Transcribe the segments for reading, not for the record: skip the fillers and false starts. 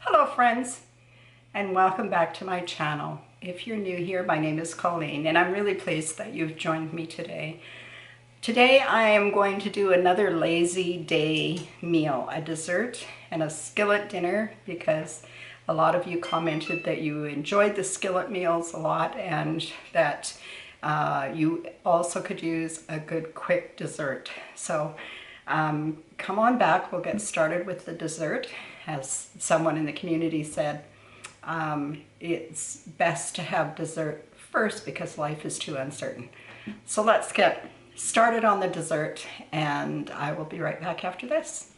Hello friends, and welcome back to my channel. If you're new here, my name is Colleen and I'm really pleased that you've joined me today. Today I am going to do another lazy day meal, a dessert and a skillet dinner, because a lot of you commented that you enjoyed the skillet meals a lot and that you also could use a good quick dessert. So come on back, we'll get started with the dessert. As someone in the community said, it's best to have dessert first because life is too uncertain. So let's get started on the dessert, and I will be right back after this.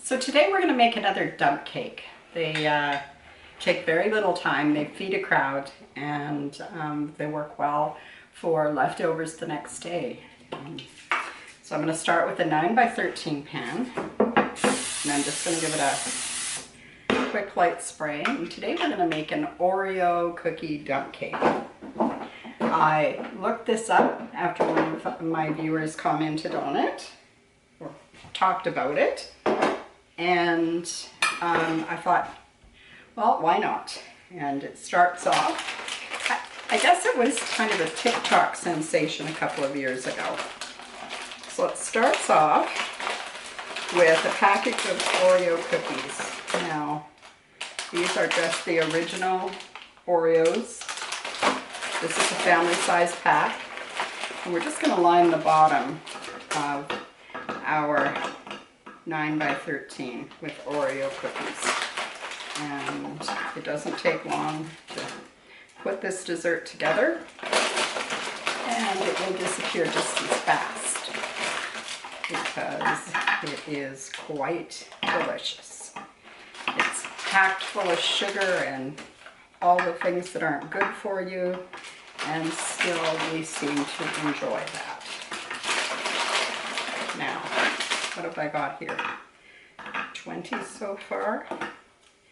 So today we're going to make another dump cake. They take very little time, they feed a crowd, and they work well for leftovers the next day. So I'm going to start with a 9 by 13 pan, and I'm just going to give it a quick light spray. And today we're going to make an Oreo cookie dump cake. I looked this up after one of my viewers commented on it, or talked about it, and I thought, well, why not? And it starts off, I guess it was kind of a TikTok sensation a couple of years ago. So it starts off with a package of Oreo cookies. Now, these are just the original Oreos. This is a family size pack. And we're just going to line the bottom of our 9 by 13 with Oreo cookies. And it doesn't take long to put this dessert together, and it will disappear just as fast because it is quite delicious. It's packed full of sugar and all the things that aren't good for you, and still we seem to enjoy that. Now, what have I got here? 20 so far.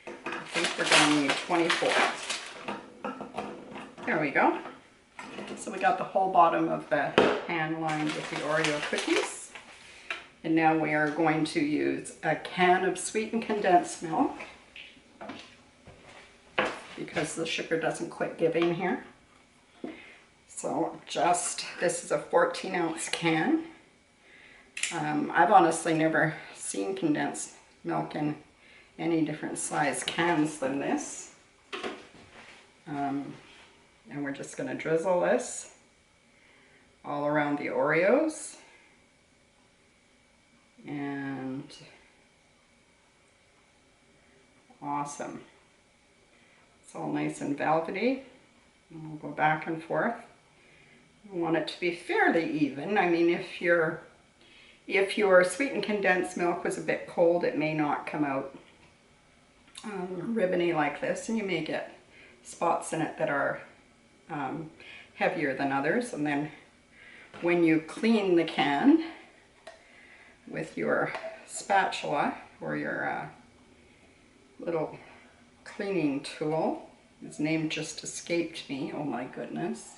I think we're going to need 24. There we go. So we got the whole bottom of the pan lined with the Oreo cookies. And now we are going to use a can of sweetened condensed milk, because the sugar doesn't quit giving here. So this is a 14-ounce can. I've honestly never seen condensed milk in any different size cans than this. And we're just going to drizzle this all around the Oreos. And awesome. It's all nice and velvety. And we'll go back and forth. I want it to be fairly even. I mean, if your sweetened condensed milk was a bit cold, it may not come out ribbony like this, and you may get spots in it that are heavier than others. And then when you clean the can with your spatula or your little cleaning tool, its name just escaped me, oh my goodness,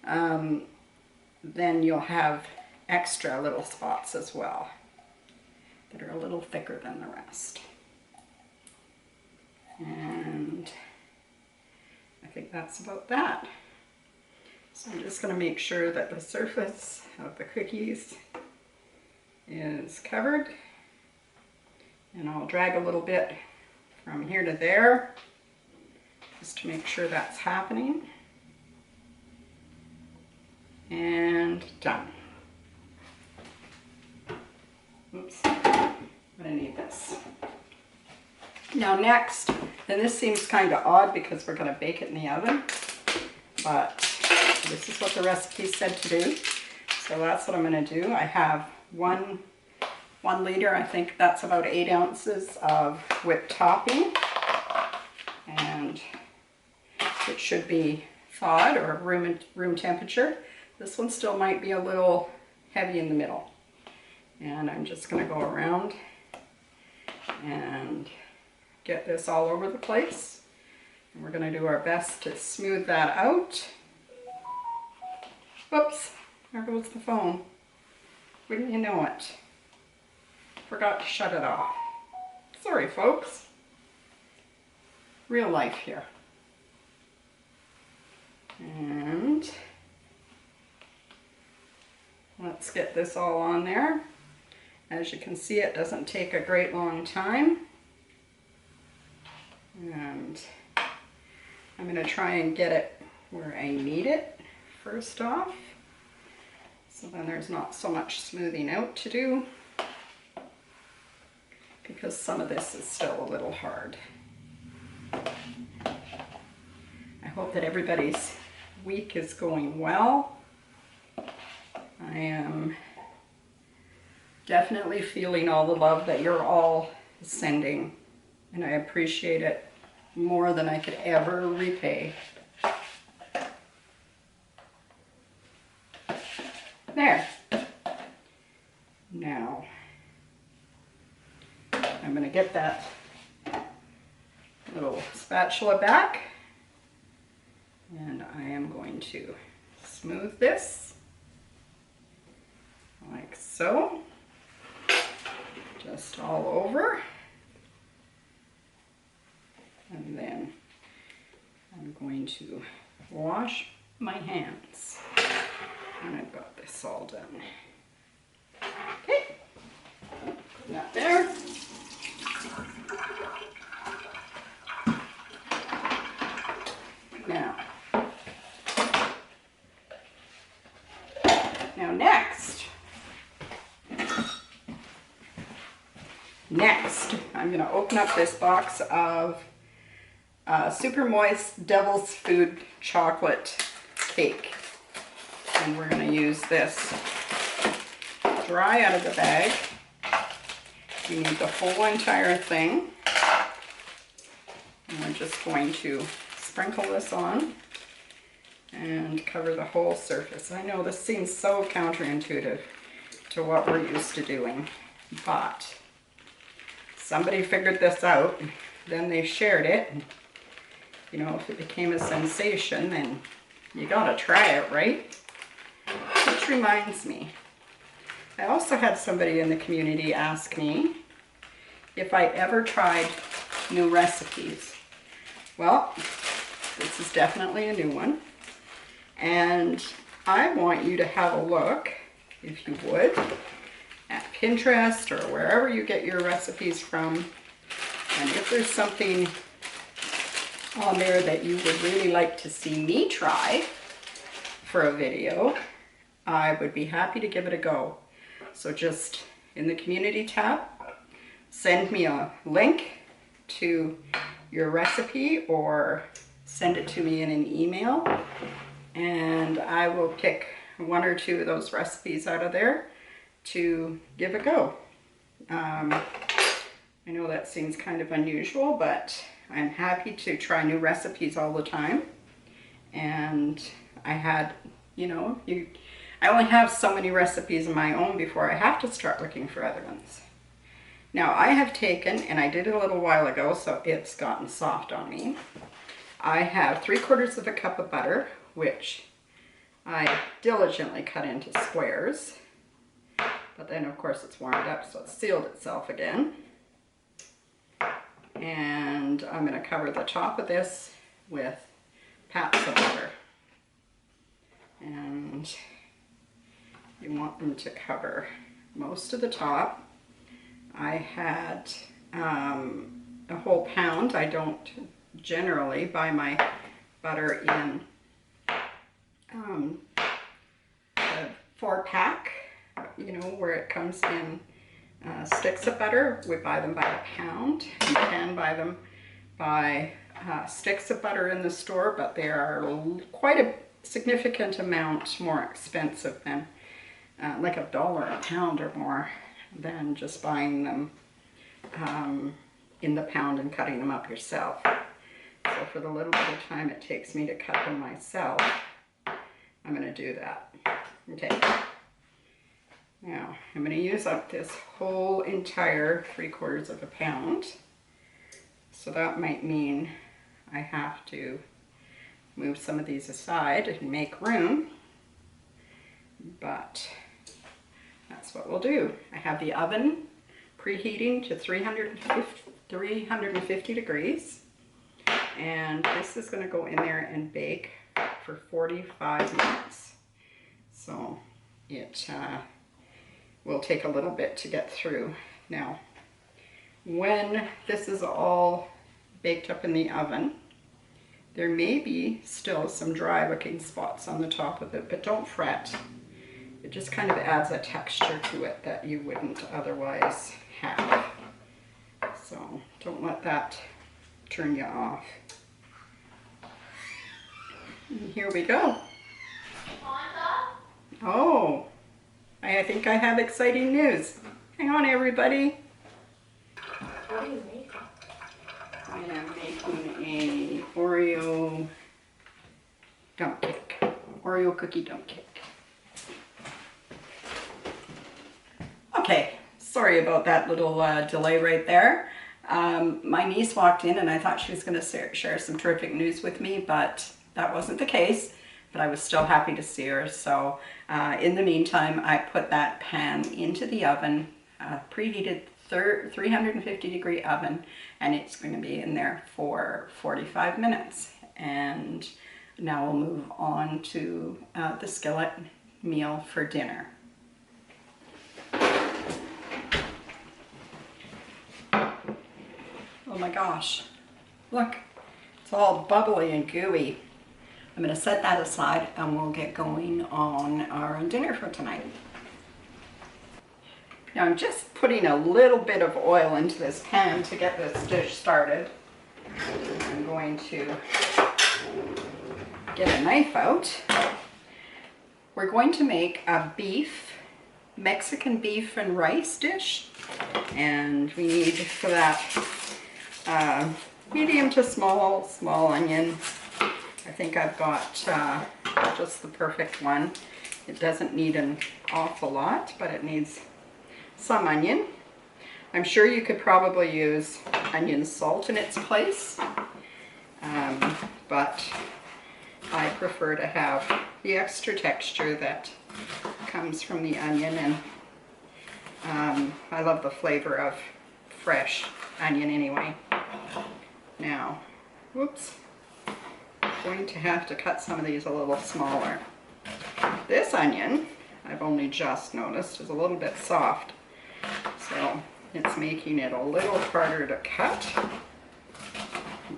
then you'll have extra little spots as well that are a little thicker than the rest. And I think that's about that. So I'm just going to make sure that the surface of the cookies is covered, and I'll drag a little bit from here to there just to make sure that's happening. And done. Oops, I'm going to need this. Now next, and this seems kind of odd because we're going to bake it in the oven, but this is what the recipe said to do. So that's what I'm going to do. I have one liter, I think that's about 8 ounces of whipped topping, and it should be thawed or room temperature. This one still might be a little heavy in the middle. And I'm just going to go around and get this all over the place. And we're going to do our best to smooth that out. Whoops, there goes the phone. Wouldn't you know it? Forgot to shut it off. Sorry, folks. Real life here. And let's get this all on there. As you can see, it doesn't take a great long time. And I'm going to try and get it where I need it first off. So then there's not so much smoothing out to do, because some of this is still a little hard. I hope that everybody's week is going well. I am definitely feeling all the love that you're all sending, and I appreciate it more than I could ever repay. There. Now, I'm going to get that little spatula back, and I am going to smooth this like so, just all over. And then I'm going to wash my hands. And I've got this all done. Okay, put that there. Now next, I'm going to open up this box of super moist devil's food chocolate cake. And we're going to use this dry out of the bag. You need the whole entire thing. And we're just going to sprinkle this on and cover the whole surface. I know this seems so counterintuitive to what we're used to doing, but somebody figured this out, then they shared it. You know, if it became a sensation, then you gotta try it, right? Which reminds me, I also had somebody in the community ask me if I ever tried new recipes. Well, this is definitely a new one. And I want you to have a look, if you would, at Pinterest or wherever you get your recipes from. And if there's something on there that you would really like to see me try for a video, I would be happy to give it a go. So just in the community tab, send me a link to your recipe or send it to me in an email, and I will pick one or two of those recipes out of there to give a go. I know that seems kind of unusual, but I'm happy to try new recipes all the time. And I had, you know, I only have so many recipes of my own before I have to start looking for other ones. Now I have taken, and I did it a little while ago, so it's gotten soft on me. I have 3/4 of a cup of butter, which I diligently cut into squares. But then of course it's warmed up, so it's sealed itself again. And I'm going to cover the top of this with pats of butter. And you want them to cover most of the top. I had a whole pound. I don't generally buy my butter in a 4-pack, you know, where it comes in sticks of butter. We buy them by the pound. You can buy them by sticks of butter in the store, but they are quite a significant amount more expensive than like $1 a pound or more than just buying them in the pound and cutting them up yourself. So for the little bit of time it takes me to cut them myself, I'm going to do that. Okay. Now, I'm going to use up this whole entire 3/4 of a pound. So that might mean I have to move some of these aside and make room, but that's what we'll do. I have the oven preheating to 350 degrees, and this is going to go in there and bake for 45 minutes. So it will take a little bit to get through. Now, when this is all baked up in the oven, there may be still some dry looking spots on the top of it, but don't fret. It just kind of adds a texture to it that you wouldn't otherwise have. So don't let that turn you off. And here we go. Oh, I think I have exciting news. Hang on, everybody. What are you making? I am making a Oreo dump cake. Oreo cookie dump cake. Okay, sorry about that little delay right there. My niece walked in and I thought she was going to share some terrific news with me, but that wasn't the case. But I was still happy to see her. So in the meantime, I put that pan into the oven, preheated 350 degree oven, and it's going to be in there for 45 minutes. And now we'll move on to the skillet meal for dinner. Oh my gosh, look, it's all bubbly and gooey. I'm going to set that aside and we'll get going on our dinner for tonight. Now I'm just putting a little bit of oil into this pan to get this dish started. I'm going to get a knife out. We're going to make a Mexican beef and rice dish, and we need for that medium to small onion. I think I've got just the perfect one. It doesn't need an awful lot, but it needs some onion. I'm sure you could probably use onion salt in its place, but I prefer to have the extra texture that comes from the onion, and I love the flavor of fresh onion anyway. Now, whoops. Going to have to cut some of these a little smaller. This onion, I've only just noticed, is a little bit soft, so it's making it a little harder to cut,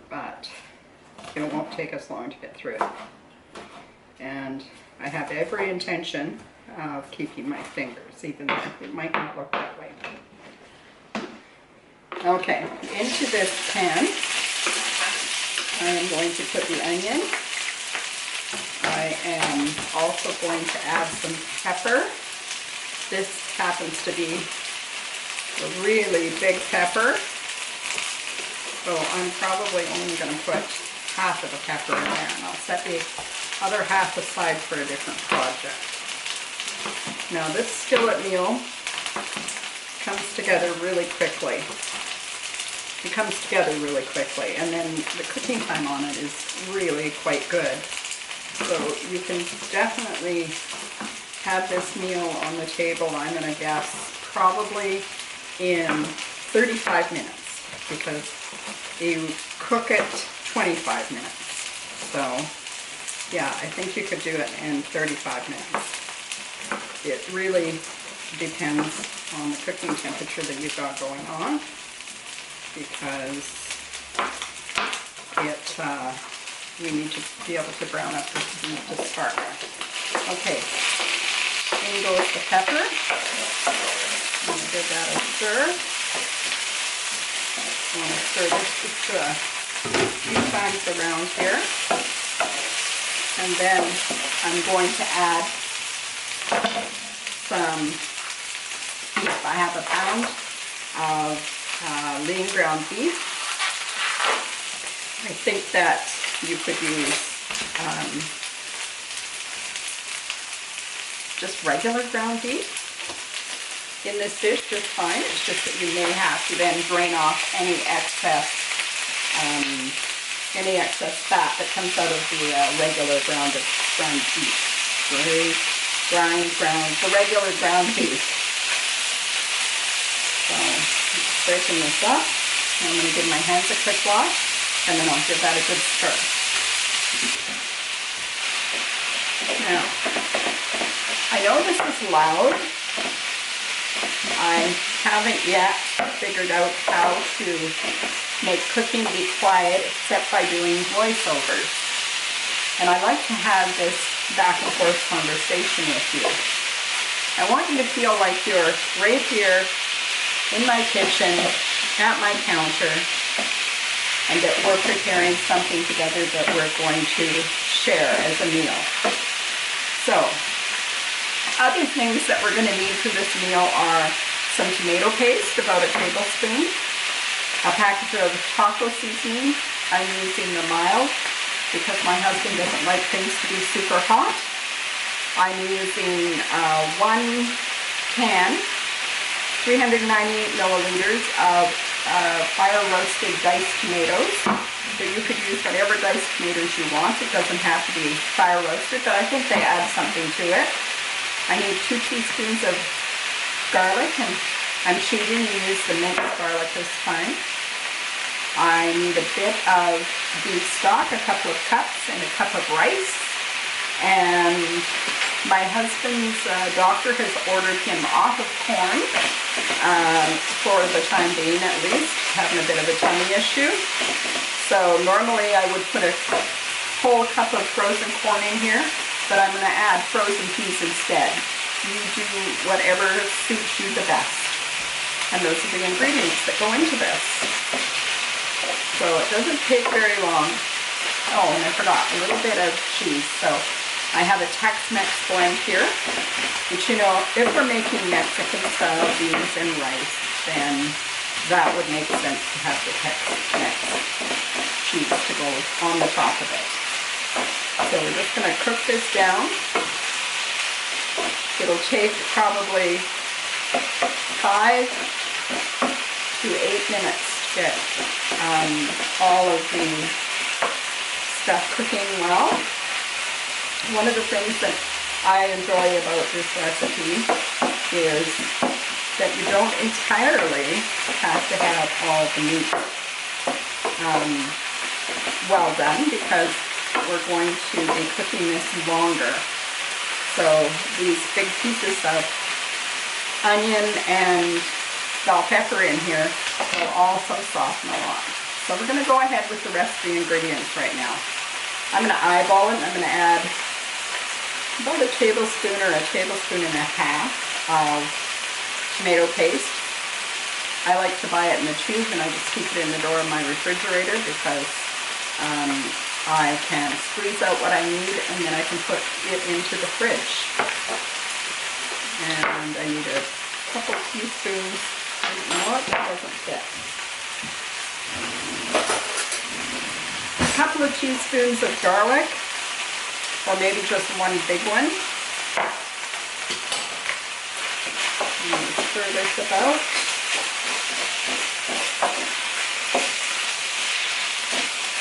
but it won't take us long to get through it. And I have every intention of keeping my fingers, even though it might not look that way. Okay, into this pan I am going to put the onion. I am also going to add some pepper. This happens to be a really big pepper, so I'm probably only going to put half of the pepper in there, and I'll set the other half aside for a different project. Now this skillet meal comes together really quickly. It comes together really quickly, and then the cooking time on it is really quite good. So you can definitely have this meal on the table, I'm going to guess, probably in 35 minutes, because you cook it 25 minutes. So yeah, I think you could do it in 35 minutes. It really depends on the cooking temperature that you've got going on, because we need to be able to brown up this meat to start with. Okay, in goes the pepper. I'm going to give that a stir. I'm going to stir this just a few times around here. And then I'm going to add some beef. I have a pound of lean ground beef. I think that you could use just regular ground beef in this dish just fine. It's just that you may have to then drain off any excess any excess fat that comes out of the regular ground beef. The regular ground beef. So, breaking this up. I'm going to give my hands a quick wash, and then I'll give that a good stir. Now, I know this is loud. I haven't yet figured out how to make cooking be quiet except by doing voiceovers. And I like to have this back and forth conversation with you. I want you to feel like you're right here in my kitchen, at my counter, and that we're preparing something together that we're going to share as a meal. So, other things that we're going to need for this meal are some tomato paste, about a tablespoon, a package of taco seasoning. I'm using the mild because my husband doesn't like things to be super hot. I'm using one can, 398 milliliters of fire roasted diced tomatoes. So you could use whatever diced tomatoes you want. It doesn't have to be fire roasted, but I think they add something to it. I need 2 teaspoons of garlic, and I'm choosing to use the minced garlic this time. I need a bit of beef stock, a couple of cups, and a cup of rice. And my husband's doctor has ordered him off of corn, for the time being at least, having a bit of a tummy issue. So normally I would put a whole cup of frozen corn in here, but I'm going to add frozen peas instead. You do whatever suits you the best. And those are the ingredients that go into this. So it doesn't take very long. Oh, and I forgot, a little bit of cheese. So I have a Tex-Mex blend here. But you know, if we're making Mexican style beans and rice, then that would make sense to have the Tex-Mex cheese to go on the top of it. So we're just going to cook this down. It'll take probably 5 to 8 minutes to get all of the stuff cooking well. One of the things that I enjoy about this recipe is that you don't entirely have to have all the meat well done, because we're going to be cooking this longer. So these big pieces of onion and bell pepper in here will also soften a lot. So we're going to go ahead with the rest of the ingredients right now. I'm going to eyeball it, and I'm going to add about a tablespoon or a tablespoon and a half of tomato paste. I like to buy it in the tube, and I just keep it in the door of my refrigerator because I can squeeze out what I need, and then I can put it into the fridge. And I need a couple teaspoons. You know what? That doesn't fit. A couple of teaspoons of garlic, or maybe just one big one. I'm going to stir this about.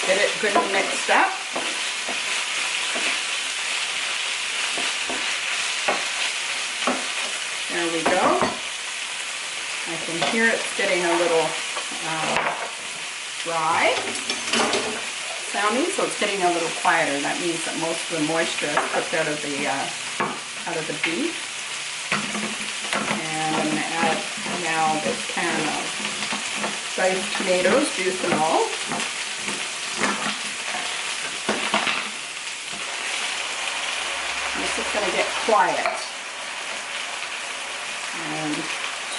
Get it good and mixed up. There we go. I can hear it's getting a little dry sounding, so it's getting a little quieter. That means that most of the moisture is cooked out of the beef. And I'm going to add now this can of diced tomatoes, juice and all. This is going to get quiet. And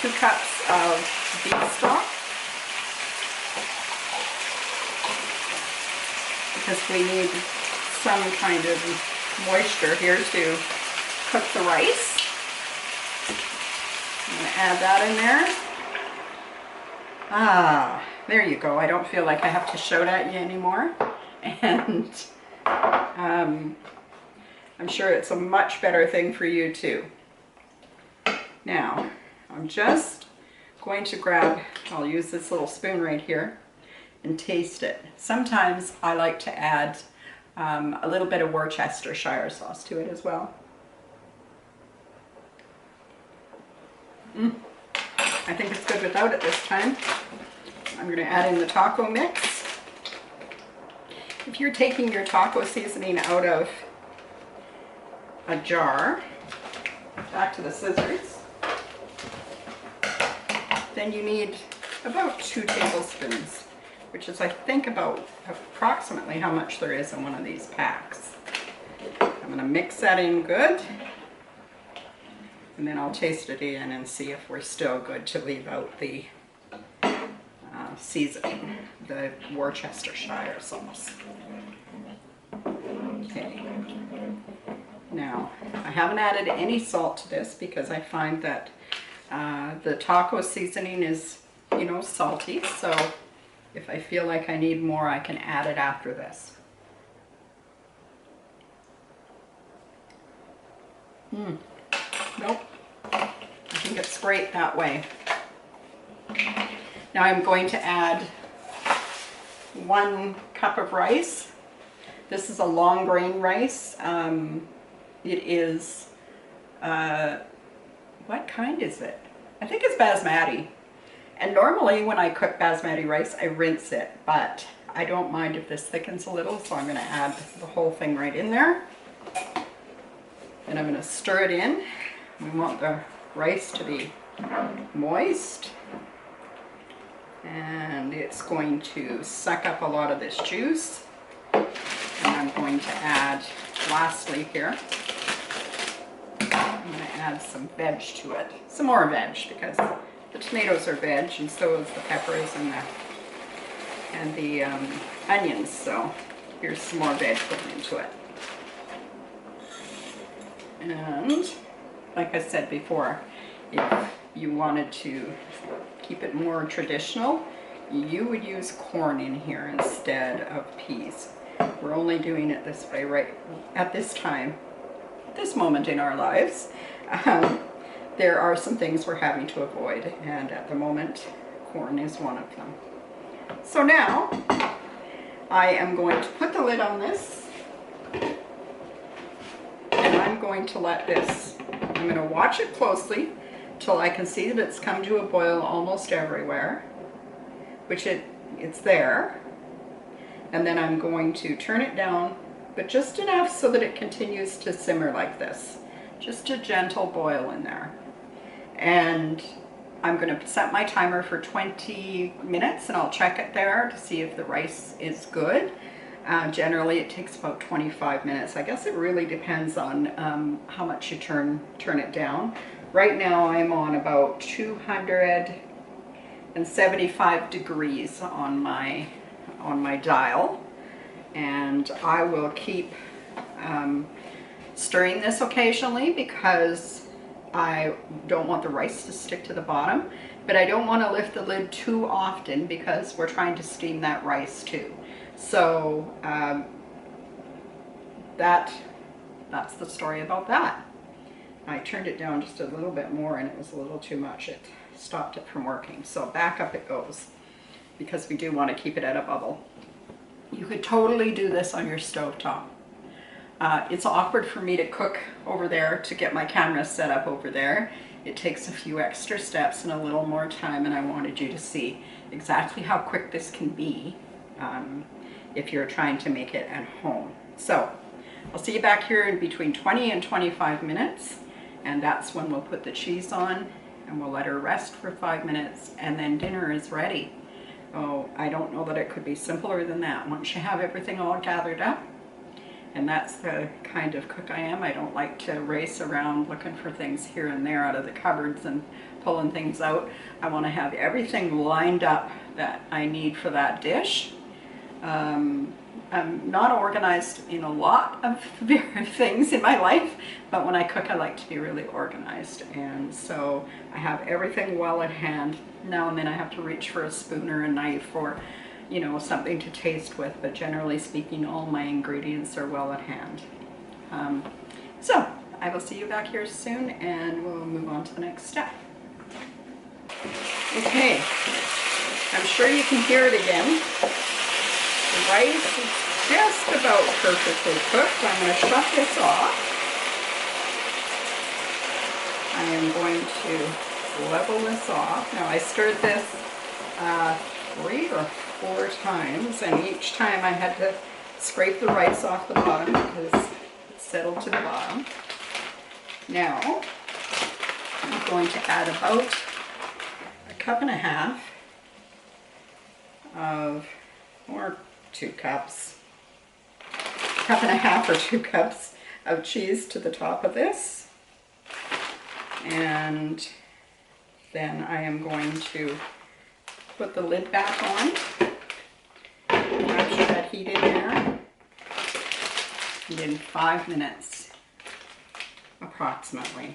2 cups of beef stock, because we need some kind of moisture here to cook the rice. I'm going to add that in there. Ah, there you go. I don't feel like I have to shout at you anymore. And I'm sure it's a much better thing for you too. Now, I'm just going to grab, I'll use this little spoon right here, and taste it. Sometimes I like to add a little bit of Worcestershire sauce to it as well. I think it's good without it this time. I'm going to add in the taco mix. If you're taking your taco seasoning out of a jar, back to the scissors, then you need about 2 tablespoons, which is I think about approximately how much there is in one of these packs. I'm going to mix that in good, and then I'll taste it in and see if we're still good to leave out the seasoning, the Worcestershire sauce. Okay. Now, I haven't added any salt to this because I find that the taco seasoning is, you know, salty. So if I feel like I need more, I can add it after this. Nope. I think it's great that way. Now I'm going to add 1 cup of rice. This is a long grain rice. It is, what kind is it? I think it's basmati. And normally when I cook basmati rice, I rinse it, but I don't mind if this thickens a little, so I'm going to add the whole thing right in there. And I'm going to stir it in. We want the rice to be moist. And it's going to suck up a lot of this juice. And I'm going to add, lastly here, I'm going to add some veg to it. Some more veg, because the tomatoes are veg, and so is the peppers and the onions. So here's some more veg going into it. And like I said before, if you wanted to keep it more traditional, you would use corn in here instead of peas. We're only doing it this way right at this time, this moment in our lives. There are some things we're having to avoid, and at the moment, corn is one of them. So now, I am going to put the lid on this, and I'm going to let this, I'm going to watch it closely till I can see that it's come to a boil almost everywhere, which it's there. And then I'm going to turn it down, but just enough so that it continues to simmer like this. Just a gentle boil in there. And I'm going to set my timer for 20 minutes, and I'll check it there to see if the rice is good. Generally it takes about 25 minutes. I guess it really depends on how much you turn it down. Right now I'm on about 275 degrees on my dial, and I will keep stirring this occasionally because I don't want the rice to stick to the bottom, but I don't want to lift the lid too often because we're trying to steam that rice too. So that's the story about that. I turned it down just a little bit more and it was a little too much. It stopped it from working. So back up it goes, because we do want to keep it at a bubble. You could totally do this on your stovetop. It's awkward for me to cook over there, to get my camera set up over there. It takes a few extra steps and a little more time, and I wanted you to see exactly how quick this can be if you're trying to make it at home. So I'll see you back here in between 20 and 25 minutes, and that's when we'll put the cheese on and we'll let her rest for 5 minutes, and then dinner is ready. Oh, I don't know that it could be simpler than that. Once you have everything all gathered up, and that's the kind of cook I am. I don't like to race around looking for things here and there out of the cupboards and pulling things out. I want to have everything lined up that I need for that dish. I'm not organized in a lot of things in my life, but when I cook I like to be really organized, and so I have everything well at hand. Now and then I have to reach for a spoon or a knife or, you know, something to taste with, but generally speaking all my ingredients are well at hand. So I will see you back here soon and we'll move on to the next step. Okay, I'm sure you can hear it again. The rice is just about perfectly cooked. I'm going to shut this off. I am going to level this off. Now I stirred this 3 or 4 times, and each time I had to scrape the rice off the bottom because it settled to the bottom. Now I'm going to add about 1.5 cups of, or 2 cups, 1.5 cups or 2 cups of cheese to the top of this. And then I am going to put the lid back on, capture that heat in there, and in 5 minutes, approximately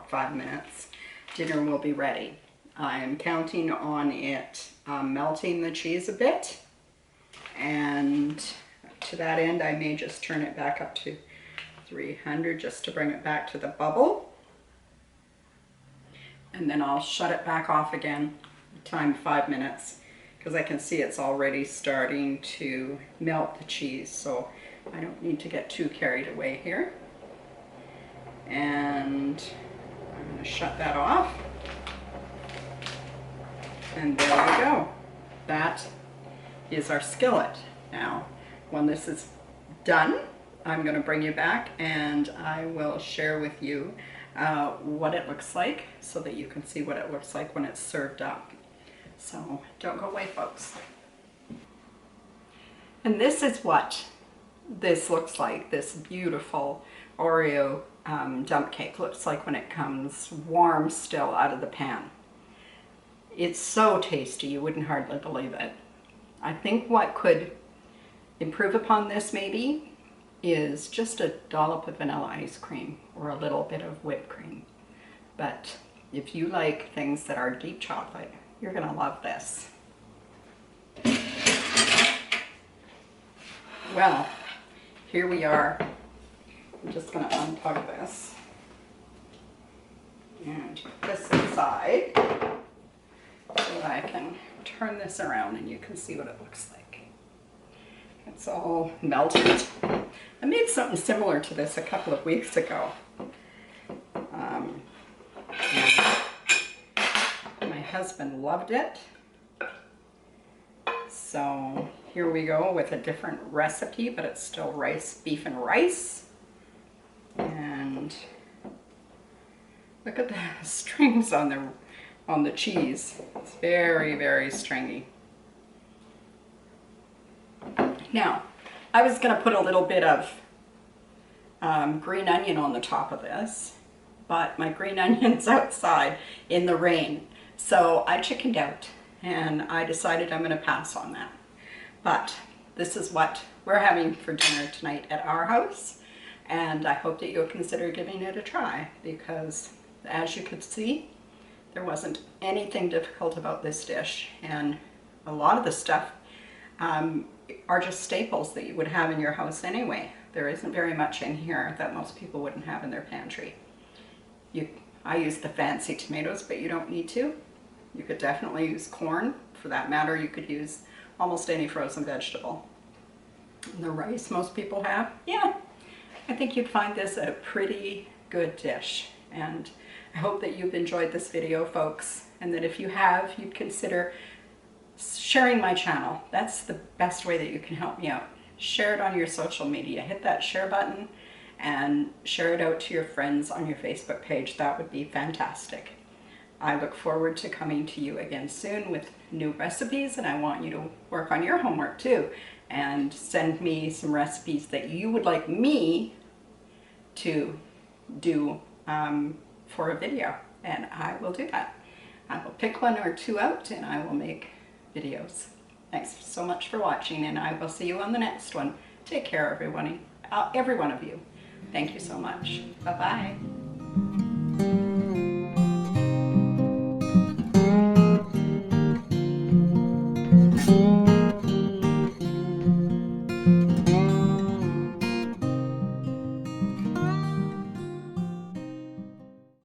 5 minutes, dinner will be ready. I am counting on it melting the cheese a bit, and to that end I may just turn it back up to 300 just to bring it back to the bubble. And then I'll shut it back off again, time 5 minutes, because I can see it's already starting to melt the cheese, so I don't need to get too carried away here. And I'm going to shut that off. And there we go. That is our skillet. Now, when this is done, I'm going to bring you back and I will share with you what it looks like so that you can see what it looks like when it's served up. So don't go away, folks. And this is what this looks like. This beautiful Oreo dump cake looks like when it comes warm still out of the pan. It's so tasty, you wouldn't hardly believe it. I think what could improve upon this maybe is just a dollop of vanilla ice cream or a little bit of whipped cream. But if you like things that are deep chocolate, you're gonna love this. Well, here we are. I'm just gonna unplug this and put this aside so that I can turn this around and you can see what it looks like. It's all melted. I made something similar to this a couple of weeks ago. And my husband loved it. So here we go with a different recipe, but it's still rice, beef and rice. And look at the strings on the cheese. It's very, very stringy. Now, I was going to put a little bit of green onion on the top of this, but my green onion's outside in the rain. So I chickened out and I decided I'm going to pass on that. But this is what we're having for dinner tonight at our house. And I hope that you'll consider giving it a try because, as you could see, there wasn't anything difficult about this dish. And a lot of the stuff are just staples that you would have in your house anyway. There isn't very much in here that most people wouldn't have in their pantry. I use the fancy tomatoes, but you don't need to. You could definitely use corn. For that matter, you could use almost any frozen vegetable. And the rice most people have, yeah, I think you'd find this a pretty good dish. And I hope that you've enjoyed this video, folks, and that if you have, you'd consider sharing my channel. That's the best way that you can help me out. Share it on your social media. Hit that share button and share it out to your friends on your Facebook page. That would be fantastic. I look forward to coming to you again soon with new recipes, and I want you to work on your homework too and send me some recipes that you would like me to do for a video, and I will do that. I will pick 1 or 2 out and I will make videos. Thanks so much for watching, and I will see you on the next one. Take care, everyone, every one of you. Thank you so much. Bye-bye.